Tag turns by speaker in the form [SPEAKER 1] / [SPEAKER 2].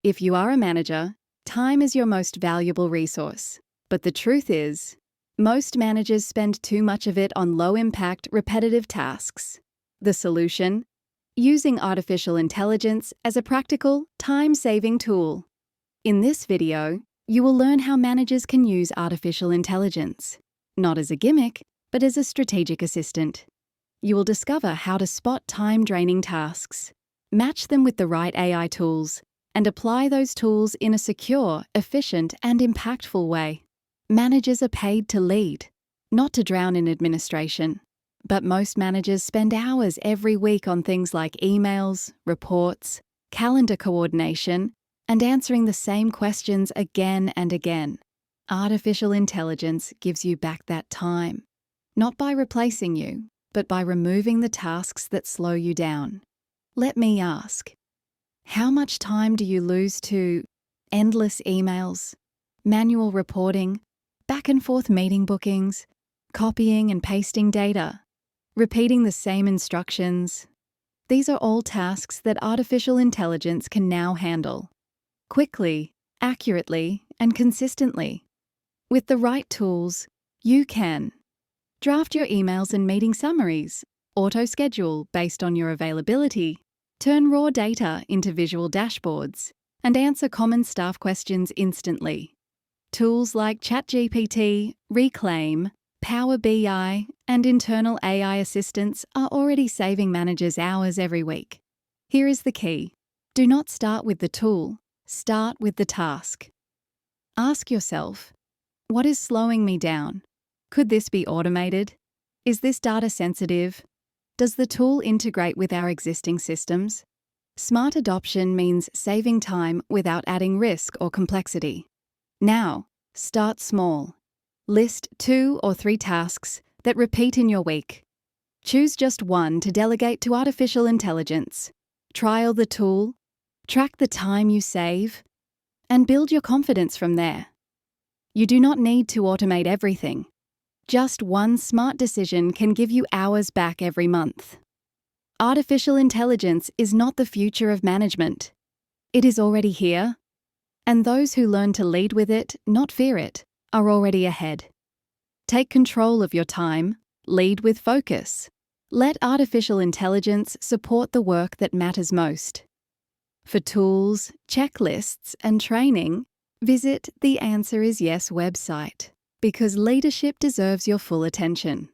[SPEAKER 1] If you are a manager, time is your most valuable resource. But the truth is, most managers spend too much of it on low-impact, repetitive tasks. The solution? Using artificial intelligence as a practical, time-saving tool. In this video, you will learn how managers can use artificial intelligence, not as a gimmick, but as a strategic assistant. You will discover how to spot time-draining tasks, match them with the right AI tools, and apply those tools in a secure, efficient, and impactful way. Managers are paid to lead, not to drown in administration. But most managers spend hours every week on things like emails, reports, calendar coordination, and answering the same questions again and again. Artificial intelligence gives you back that time, not by replacing you, but by removing the tasks that slow you down. Let me ask, how much time do you lose to endless emails, manual reporting, back and forth meeting bookings, copying and pasting data, repeating the same instructions? These are all tasks that artificial intelligence can now handle, quickly, accurately, and consistently. With the right tools, you can draft your emails and meeting summaries, auto-schedule based on your availability, turn raw data into visual dashboards, and answer common staff questions instantly. Tools like ChatGPT, Reclaim, Power BI, and internal AI assistants are already saving managers hours every week. Here is the key. Do not start with the tool, start with the task. Ask yourself, what is slowing me down? Could this be automated? Is this data sensitive? Does the tool integrate with our existing systems? Smart adoption means saving time without adding risk or complexity. Now, start small. List 2 or 3 tasks that repeat in your week. Choose just one to delegate to artificial intelligence. Trial the tool, track the time you save, and build your confidence from there. You do not need to automate everything. Just one smart decision can give you hours back every month. Artificial intelligence is not the future of management. It is already here, and those who learn to lead with it, not fear it, are already ahead. Take control of your time, lead with focus. Let artificial intelligence support the work that matters most. For tools, checklists, and training, visit the Answer is Yes website, because leadership deserves your full attention.